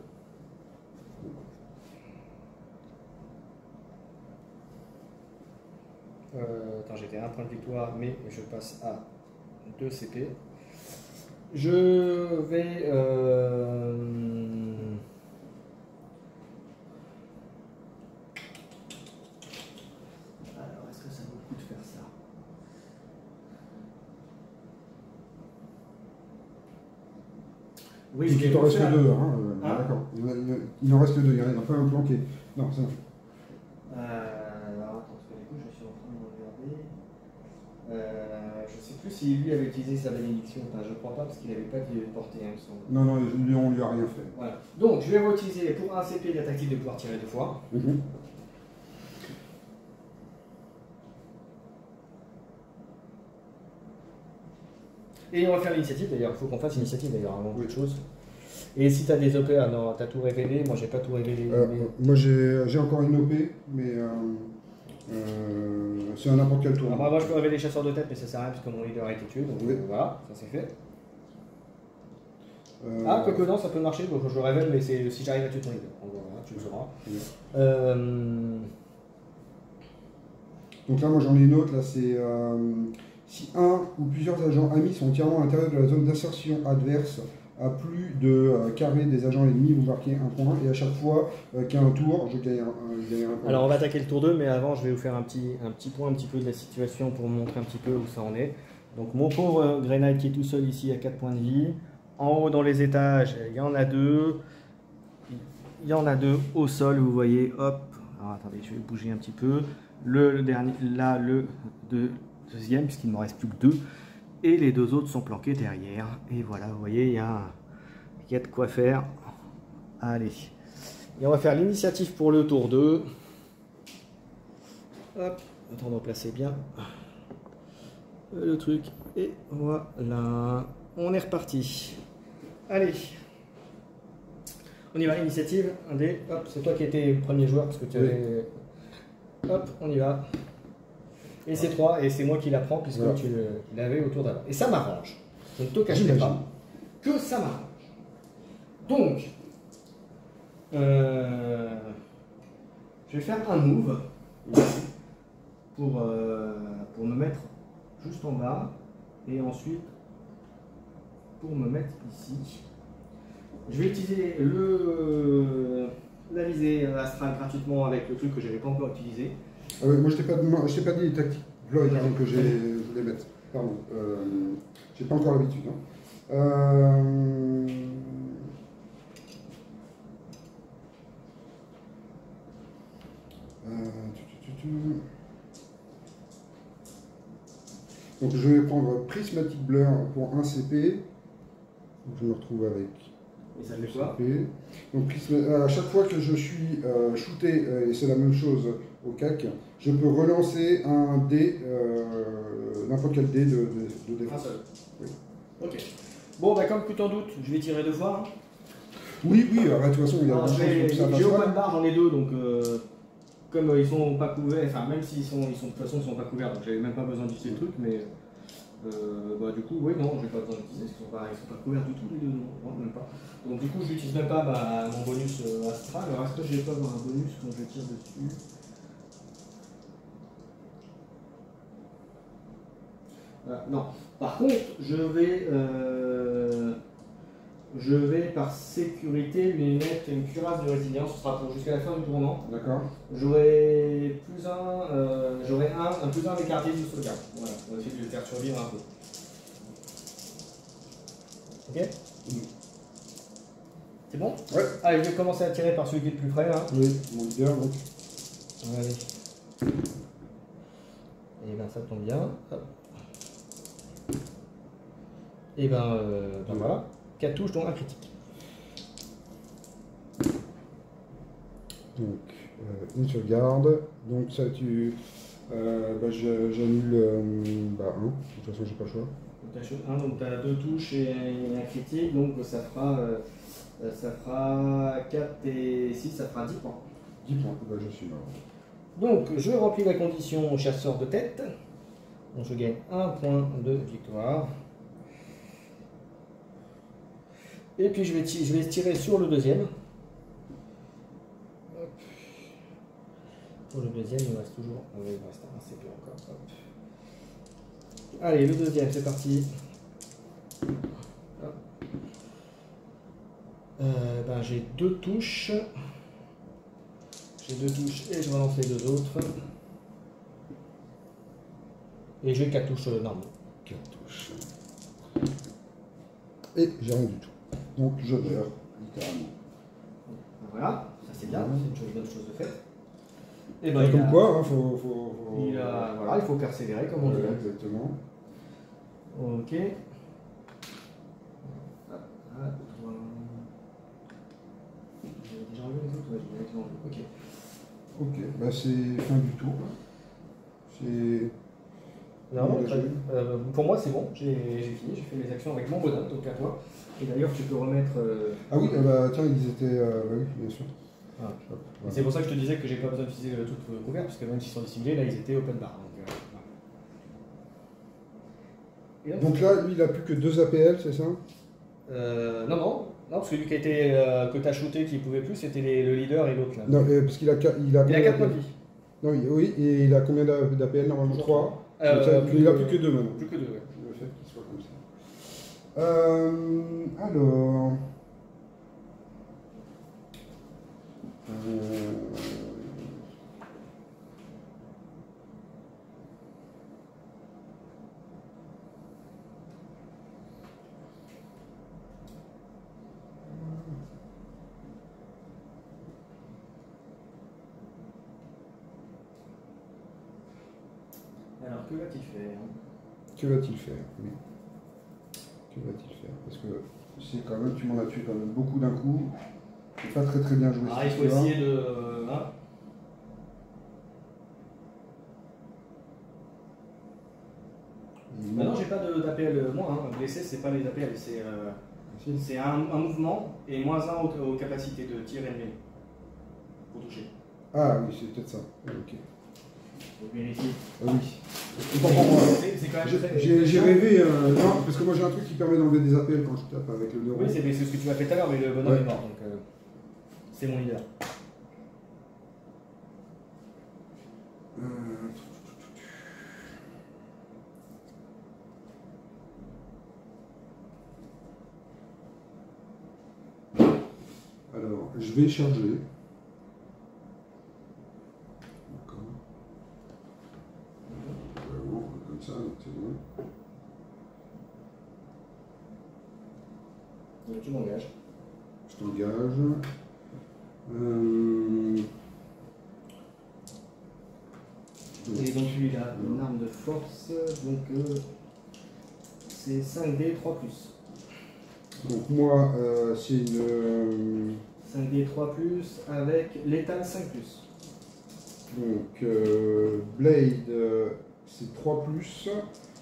Attends, j'étais à 1 point de victoire, mais je passe à 2 CP. Je vais... Alors, est-ce que ça vaut le coup de faire ça? Oui, il t'en reste que 2. D'accord. Il en reste que 2. Il n'y en a pas un planqué. Non, ça. Alors, attends, parce que du coup, je suis en train de regarder. Je ne sais plus si lui avait utilisé sa bénédiction. Enfin, je ne crois pas parce qu'il n'avait pas porté, il me semble. Non, on lui a rien fait. Voilà. Donc, je vais réutiliser pour un CP la tactique de pouvoir tirer 2 fois. Et on va faire l'initiative d'ailleurs. Il faut qu'on fasse l'initiative d'ailleurs avant toute chose. Et si tu as des OP, non, tu as tout révélé. Moi, j'ai pas tout révélé. Moi, j'ai encore une OP, mais c'est à n'importe quel tour. Alors, moi, je peux révéler chasseur de tête, mais ça sert à rien puisque mon leader a été tué. Donc voilà, ça c'est fait. Quoique non, ça peut marcher. Donc je le révèle, mais c'est si j'arrive à tuer ton leader. Donc voilà, tu le sauras. Donc là, moi j'en ai une autre. Là, c'est si un ou plusieurs agents amis sont entièrement à l'intérieur de la zone d'insertion adverse à plus de carré des agents ennemis, vous marquez 1 point. Et à chaque fois qu'il y a un tour, je gagne un point. Alors on va attaquer le tour 2, mais avant je vais vous faire un petit point un petit peu de la situation pour vous montrer un petit peu où ça en est. Donc mon pauvre Grenaille qui est tout seul ici à 4 points de vie. En haut dans les étages, il y en a 2. Il y en a 2 au sol, vous voyez, hop. Alors attendez, je vais bouger un petit peu. Le dernier, là, le deuxième, puisqu'il ne me reste plus que 2. Et les 2 autres sont planqués derrière. Et voilà, vous voyez, il y a de quoi faire. Allez. Et on va faire l'initiative pour le tour 2. Hop, attends de placer bien le truc. Et voilà. On est reparti. Allez. On y va, initiative. Un dé. Hop, c'est toi qui étais premier joueur parce que tu avais... Hop, on y va. Et c'est 3, et c'est moi qui la prends puisque tu l'avais au tour d'avant. Et ça m'arrange. Je ne te cacherai pas que ça m'arrange. Donc, je vais faire un move pour me mettre juste en bas et ensuite pour me mettre ici. Je vais utiliser la visée astrale gratuitement avec le truc que je n'avais pas encore utilisé. Ah ouais, moi je t'ai pas dit les tactiques Lloyd que je voulais mettre. Pardon. J'ai pas encore l'habitude. Donc je vais prendre Prismatic Blur pour 1 CP. Donc, je me retrouve avec Et ça fait quoi? CP. Donc à chaque fois que je suis shooté, et c'est la même chose au CAC, je peux relancer un dé, n'importe quel dé de défense. Un seul. Oui. Ok. Bon, bah, comme tu t'en doutes, je vais tirer 2 fois. Hein. Oui, de toute façon, il y a Alors, des chances que ça passe j'ai pas. open bar, j'en ai 2, donc comme ils sont pas couverts, enfin même s'ils sont, de toute façon ils sont pas couverts, donc j'avais même pas besoin d'utiliser le truc, mais bah, du coup, oui, non, j'ai pas besoin d'utiliser, ils sont pas couverts du tout les deux, non, même pas. Donc du coup, je n'utilise même pas mon bonus astral. Alors est-ce que je vais pas avoir un bonus quand je tire dessus? Non. Par contre, je vais par sécurité lui mettre une cuirasse de résilience, ce sera pour jusqu'à la fin du tournant. D'accord. J'aurai un plus un avec artiste de sauvegarde. Voilà, on va essayer de le faire survivre un peu. Ok? C'est bon? Ouais. Allez, je vais commencer à tirer par celui qui est le plus près. Hein. Oui, mon leader donc. Allez. Et ben ça tombe bien. Hop. Et ben voilà. 4 touches, dont un critique. Donc, une sauvegarde. Donc, ça, j'annule 1. De toute façon, j'ai pas le choix. Donc, tu as 2 touches et un critique. Donc, ça fera 4 et 6, ça fera 10 points. 10 points, je suis mort. Donc, je remplis la condition chasseur de tête. Donc, je gagne 1 point de victoire. Et puis je vais tirer sur le deuxième. Hop. Pour le deuxième, il me reste toujours. Ah oui, il me reste un CP encore. Hop. Allez, le deuxième, c'est parti. J'ai 2 touches. J'ai 2 touches et je relance les 2 autres. Et j'ai 4 touches normales. 4 touches. Et j'ai rien du tout. Donc je meurs, littéralement. Voilà, ça c'est bien, c'est une bonne chose de faite. Et comme quoi, hein, il faut persévérer, comme on dit. Exactement. Ok. J'ai déjà enlevé les autres, ouais, j'ai déjà enlevé. Ok. Ok, bah c'est fin du tour. C'est. Non, pour moi c'est bon, j'ai fini, j'ai fait mes actions avec mon bonhomme, donc à toi. Et d'ailleurs tu peux remettre. Ah oui, bah tiens, ils étaient. Oui, bien sûr. Ah. C'est pour ça que je te disais que j'ai pas besoin d'utiliser le truc couvert, parce que même s'ils sont dissimulés, là ils étaient open bar. Donc là, lui, il a plus que 2 APL, c'est ça? Non, parce que lui qui a été, que tu as shooté qui pouvait plus, c'était le leader et l'autre là. Non, parce qu'il a 4 points de vie. Non, oui, et il a combien d'APL normalement? 3. Il a plus que 2 maintenant. Plus que 2, ouais. Le fait qu'il soit comme ça. Alors. Alors que va-t-il faire? Que va-t-il faire? Oui. Que va-t-il faire? Parce que c'est quand même, tu m'en as tué quand même beaucoup d'un coup. C'est pas très bien joué. Ah, il faut essayer de. Maintenant, j'ai pas d'APL moins. Hein. Blessé, c'est pas les APL, c'est un mouvement et moins 1 aux capacités de tir ennemi pour toucher. Ah oui, c'est peut-être ça. Ok. Donc vérifie. Ah oui. C'est quand même J'ai rêvé, non, parce que moi j'ai un truc qui permet d'enlever des APL quand je tape avec le neuro. Oui, c'est ce que tu m'as fait tout à l'heure, mais le bonhomme est mort, donc c'est mon leader. Alors, je vais charger. D'accord. Vraiment, comme ça, donc c'est bon. Donc tu m'engages. Je t'engage. Et donc lui il a une arme de force, donc c'est 5D 3+. Donc moi, c'est une... 5D 3+, avec létal 5+. Donc Blade, c'est 3+,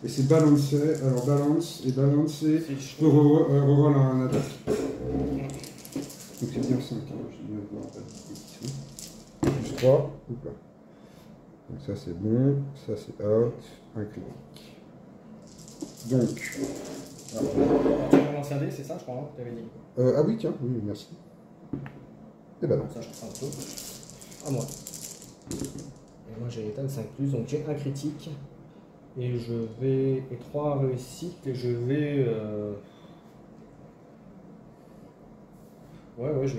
et c'est balancé. Alors balance et balancer, je peux reroll un attaque. Donc c'est bien 5, hein. Je viens de voir plus 3. Oups là. Donc ça c'est bon, ça c'est out, un critique. Donc... Tu relances un dé, c'est ça je crois, hein, tu avais dit. ah oui, tiens, oui, merci. Et ben non. Ça je prends un peu. À moi. Et moi j'ai létal 5+, donc j'ai un critique. Et je vais... Et 3 réussites, et je vais... Ouais, je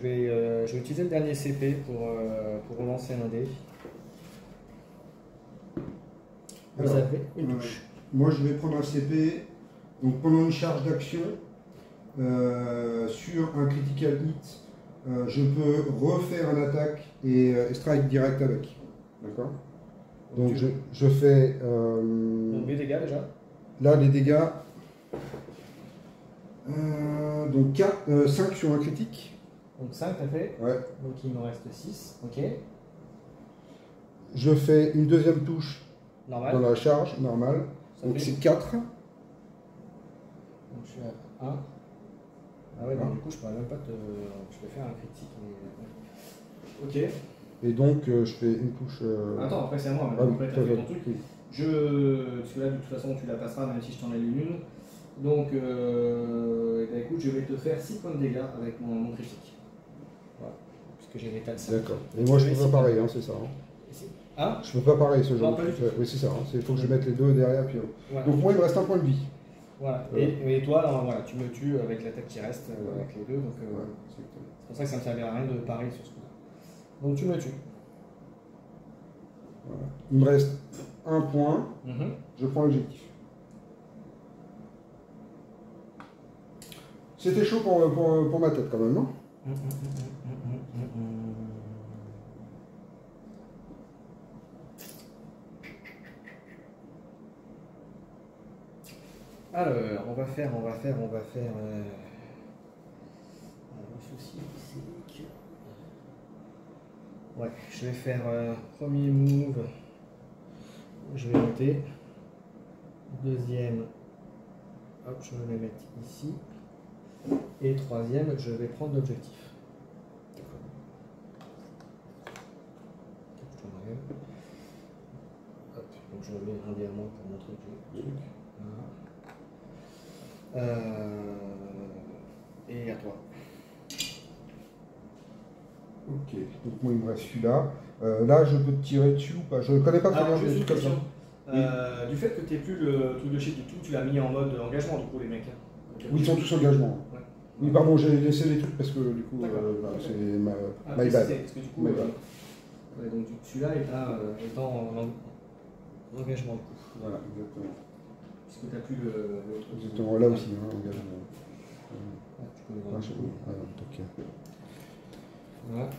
vais utiliser le dernier CP pour relancer un dé. Vous Alors, avez une touche. Moi je vais prendre un CP, donc pendant une charge d'action, sur un critical hit, je peux refaire une attaque et strike direct avec. D'accord. Donc je fais... Donc les dégâts déjà. Là les dégâts... donc 5 sur un critique. Donc 5 t'as fait. Ouais. Donc il me reste 6. Ok. Je fais une deuxième touche Normal. dans la charge normale. Ça Donc fait. c'est 4. Donc je suis à 1. Ah ouais, donc du coup je pourrais même pas te... Je vais faire un critique. Mais... Ok. Et donc je fais une touche... Attends, après c'est à moi. Ah oui, Après t'as fait ton truc. oui. Parce que là de toute façon tu la passeras même si je t'en ai une. Donc eh ben, écoute, je vais te faire 6 points de dégâts avec mon critique. Voilà. Puisque j'ai l'étal 5. D'accord. Et moi je peux pas pareil, hein, c'est ça. Hein. Hein? Je peux pas pareil ce genre Non, de pas truc. du tout. Oui, c'est ça. Il faut que je mette les deux derrière. Puis... Voilà. Donc moi il me reste un point de vie. Voilà. Et toi, là, voilà, tu me tues avec l'attaque qui reste, avec les deux. Donc c'est pour ça que ça me servira à rien de parier sur ce coup-là. Donc tu me tues. Voilà. Il me reste un point. Je prends l'objectif. C'était chaud pour ma tête quand même, non? Alors, on va faire. Le souci, c'est que. Ouais, je vais faire premier move. Je vais noter. Deuxième, hop, je vais le mettre ici. Et troisième, je vais prendre l'objectif. D'accord. Hop, donc je mets un dé à moi pour montrer que j'ai le truc. Voilà. Et à toi. Ok, donc moi il me reste celui-là. Là je peux te tirer dessus ou pas? Je ne connais pas très bien juste les une trucs comme ça. question. Du fait que tu n'aies plus le truc de shield du tout, tu l'as mis en mode engagement du coup les mecs. Hein. Oui, ils sont tous engagement. Ouais. Oui, pardon, j'ai laissé les trucs parce que du coup, c'est my bad. Parce que du coup, My bad. ouais, donc celui-là est en engagement du coup. Voilà, exactement. Puisque tu n'as plus le truc. Exactement, là aussi, hein, engagement. Ouais, tu peux le voir. Ah, c'est bon. Ok. Voilà, hop.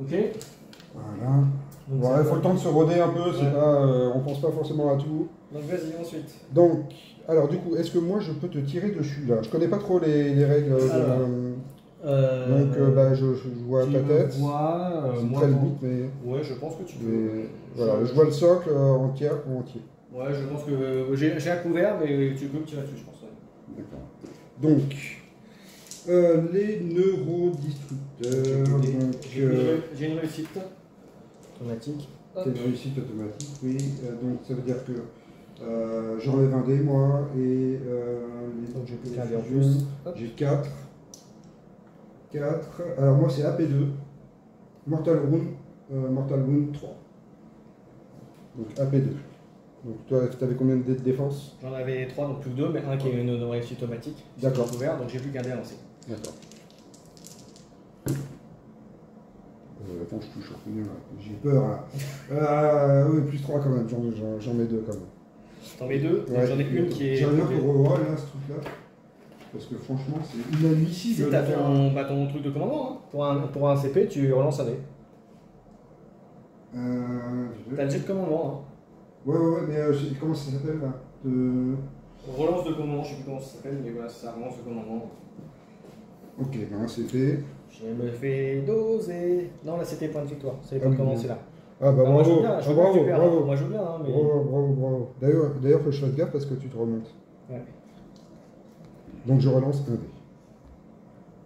Ok. Voilà. Donc, Bon, il faut le temps de se roder un peu, c'est pas, on pense pas forcément à tout. Donc vas-y ensuite. Donc, alors du coup, est-ce que moi je peux te tirer dessus là? Je connais pas trop les règles. Donc je vois ta tête. C'est moi, très limite, mais. Ouais, je pense que tu peux. Mais, voilà, je vois le socle entier. Ouais, je pense que j'ai un couvert, mais tu peux me tirer dessus, je pense. Ouais. D'accord. Donc, les neurodestructeurs. J'ai une réussite automatique. C'est une réussite automatique, oui. Donc ça veut dire que j'enlève un dé, moi, et donc j'ai plus les qu'un dé en fusions, plus. j'ai 4. 4. Alors moi c'est AP2. Mortal Wound 3. Donc AP2. Donc toi tu avais combien de dés de défense? J'en avais 3, donc plus que 2, mais un qui est une réussite automatique. D'accord. Couvert, donc j'ai plus qu'un dé à lancer. D'accord. Attends, je touche au combien là? J'ai peur là. Oui, plus 3 quand même, j'en mets 2 quand même. T'en mets 2, Ouais. j'en ai une qui est. J'ai rien pour reroll là, ce truc là. Parce que franchement, c'est inadmissible. Si t'as ton truc de commandement, hein. Pour un CP, tu relances un dé. T'as le jet de commandement. Hein. Ouais, mais comment ça s'appelle là Relance de commandement, je sais plus comment ça s'appelle, mais voilà, c'est ça, relance de commandement. Ok, ben c'est fait. Je me fais doser. Non, là c'était point de victoire, c'est les points de commandement, c'est là. Ah bah moi, bravo, je veux bien, bravo, bravo. Moi je veux bien, hein, mais... Bravo. D'ailleurs, faut que je fasse gaffe parce que tu te remontes. Ouais. Donc je relance un dé.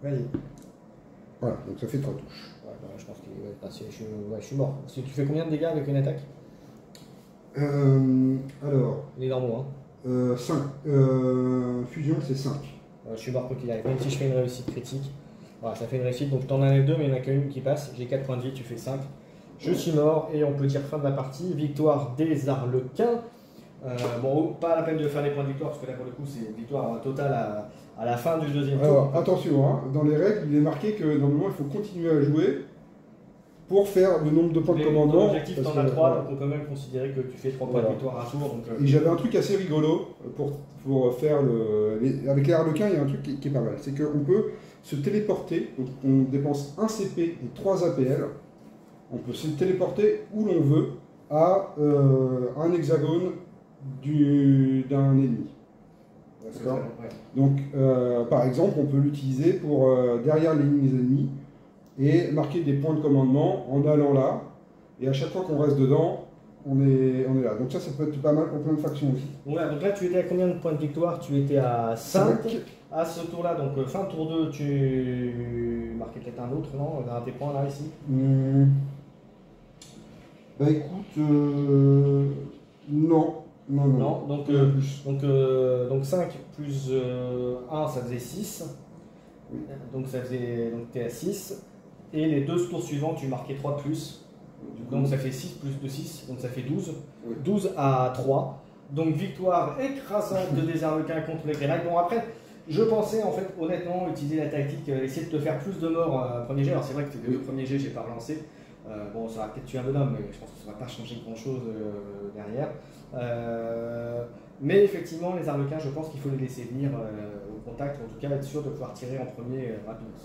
Vas-y. Voilà, donc ça fait 3 touches. Ouais, bah, je pense que je suis mort. Parce que tu fais combien de dégâts avec une attaque? Alors... Les normaux, hein. 5. Fusion, c'est 5. Je suis mort quoi qu'il arrive. Même si je fais une réussite critique. Voilà, ça fait une réussite, donc t'en enlèves 2, mais il n'y en a qu'une qui passe. J'ai 4 points de vie, tu fais 5. Je suis mort, et on peut dire fin de la partie. Victoire des Arlequins. Bon, pas la peine de faire les points de victoire, parce que là, pour le coup, c'est victoire totale à la fin du deuxième tour. Alors, attention, hein, dans les règles, il est marqué que normalement, il faut continuer à jouer pour faire le nombre de points de commandement. L'objectif, t'en as 3, donc on peut même considérer que tu fais 3 points de victoire à tour. Donc, Et j'avais un truc assez rigolo pour faire avec les Harlequins, il y a un truc qui est pas mal. C'est qu'on peut se téléporter, donc on dépense 1 CP et 3 APL. On peut se téléporter où l'on veut à un hexagone d'un ennemi. D'accord. Ouais. Donc, par exemple, on peut l'utiliser pour derrière les lignes ennemies et marquer des points de commandement en allant là. Et à chaque fois qu'on reste dedans, on est là. Donc ça peut être pas mal pour plein de factions aussi. Ouais, donc là, tu étais à combien de points de victoire? Tu étais à 5. À ce tour-là, donc fin tour 2, tu marquais peut-être un autre, non? On a tes points là, ici. Bah écoute, non. Donc, plus. Donc 5 plus 1, ça faisait 6. Oui. Donc tu es à 6. Et les 2 tours suivants, tu marquais 3 de plus. Donc ça fait 6 plus 2, 6. Donc ça fait 12. Oui. 12 à 3. Donc victoire écrasante des Arlequins contre les Greylights. Bon après, je pensais en fait honnêtement utiliser la tactique, essayer de te faire plus de morts premier jet. Alors c'est vrai que le premier jet, j'ai pas relancé. Bon, ça va peut-être tuer un bonhomme, mais je pense que ça va pas changer grand-chose derrière. Mais effectivement, les Arlequins, je pense qu'il faut les laisser venir au contact, en tout cas être sûr de pouvoir tirer en premier rapidement.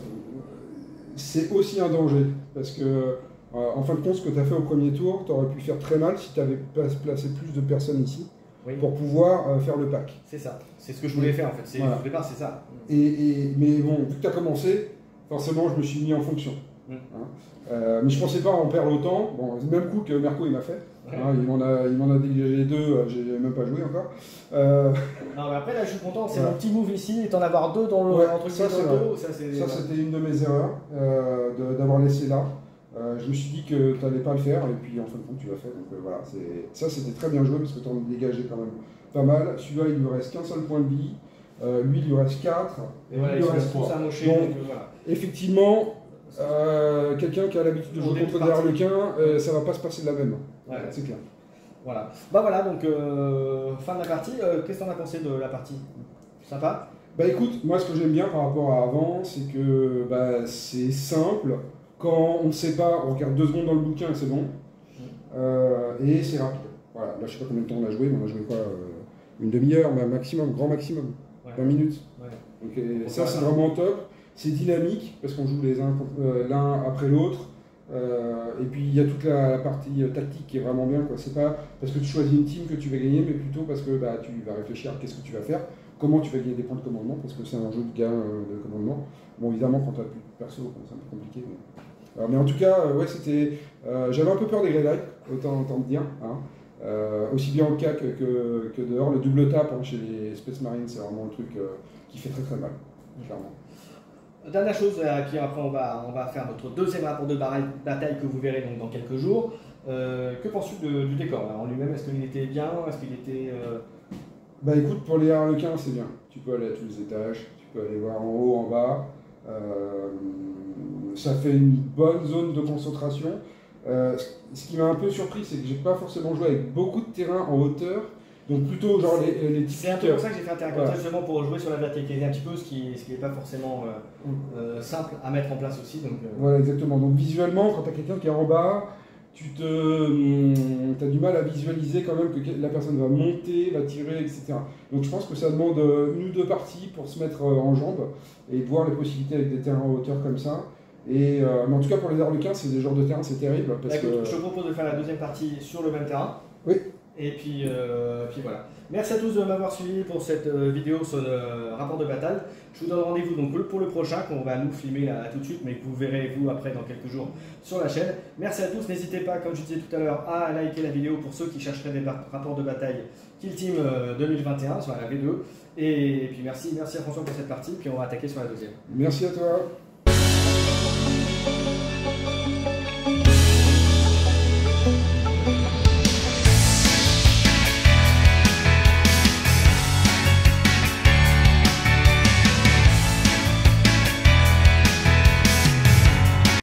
C'est aussi un danger, parce que en fin de compte, ce que tu as fait au premier tour, tu aurais pu faire très mal si tu avais placé plus de personnes ici. Oui. Pour pouvoir faire le pack. C'est ça, c'est ce que je voulais faire en fait, voilà. Au départ c'est ça. Mais bon, vu que tu as commencé, forcément je me suis mis en fonction. Hein. Mais je pensais pas en perdre autant. Bon, c'est le même coup que Merco il m'a fait. Ouais. Hein, il m'en a dégagé 2, j'ai même pas joué encore. Non mais après là je suis content, c'est mon petit move ici, et t'en avoir 2 dans le entre ça, c'était une de mes erreurs, d'avoir laissé là. Je me suis dit que tu n'allais pas le faire, et puis en fin de compte tu l'as fait. Donc voilà, ça c'était très bien joué parce que tu en as dégagé quand même pas mal. Celui-là il lui reste qu'un seul point de vie, lui il lui reste 4, et voilà, il lui reste 3. Donc voilà. Effectivement, quelqu'un qui a l'habitude de jouer contre des Harlequins, ça va pas se passer de la même. Ouais. C'est clair. Voilà. Bah voilà, donc fin de la partie. Qu'est-ce que t'en as pensé de la partie? Sympa? Bah écoute, moi ce que j'aime bien par rapport à avant, c'est que c'est simple. Quand on ne sait pas, on regarde 2 secondes dans le bouquin et c'est bon. Et c'est rapide. Voilà. Là, je sais pas combien de temps on a joué, mais on a joué quoi une demi-heure, maximum, grand maximum. 20 minutes. Ouais. Donc, ça, c'est vraiment top. C'est dynamique, parce qu'on joue les uns l'un après l'autre. Et puis, il y a toute la partie tactique qui est vraiment bien. C'est pas parce que tu choisis une team que tu vas gagner, mais plutôt parce que tu vas réfléchir à qu'est-ce que tu vas faire, comment tu vas gagner des points de commandement, parce que c'est un jeu de gain de commandement. Bon, évidemment, quand tu n'as plus de perso, c'est un peu compliqué. Mais en tout cas, ouais, c'était. J'avais un peu peur des Greylights, autant te dire. Hein. Aussi bien en CAC que dehors. Le double tap chez les Space Marines, c'est vraiment un truc qui fait très très mal, clairement. Dernière chose, après on va faire notre deuxième rapport de bataille que vous verrez donc dans quelques jours. Que penses-tu du décor là, en lui-même? Est-ce qu'il était bien? Est-ce qu'il était. Bah écoute, pour les Harlequins, c'est bien. Tu peux aller à tous les étages, tu peux aller voir en haut, en bas. Ça fait une bonne zone de concentration. Ce qui m'a un peu surpris, c'est que j'ai pas forcément joué avec beaucoup de terrain en hauteur. Donc plutôt genre les typiques... C'est un peu pour ça que j'ai fait un terrain comme ça, justement pour jouer sur la verticalité un petit peu, ce qui n'est pas forcément simple à mettre en place aussi. Donc, Voilà, exactement. Donc visuellement, quand tu as quelqu'un qui est en bas, tu as du mal à visualiser quand même que la personne va monter, va tirer, etc. Donc je pense que ça demande 1 ou 2 parties pour se mettre en jambes et voir les possibilités avec des terrains en hauteur comme ça. Et, mais en tout cas, pour les Harlequins, c'est des genres de terrain, c'est terrible. Parce écoute, que... je te propose de faire la deuxième partie sur le même terrain. Oui. Et puis voilà. Merci à tous de m'avoir suivi pour cette vidéo sur le rapport de bataille. Je vous donne rendez-vous donc pour le prochain qu'on va nous filmer là tout de suite, mais que vous verrez vous après dans quelques jours sur la chaîne. Merci à tous. N'hésitez pas, comme je disais tout à l'heure, à liker la vidéo pour ceux qui chercheraient des rapports de bataille Kill Team 2021 sur la V2. Et puis merci à François pour cette partie. Puis on va attaquer sur la deuxième. Merci à toi.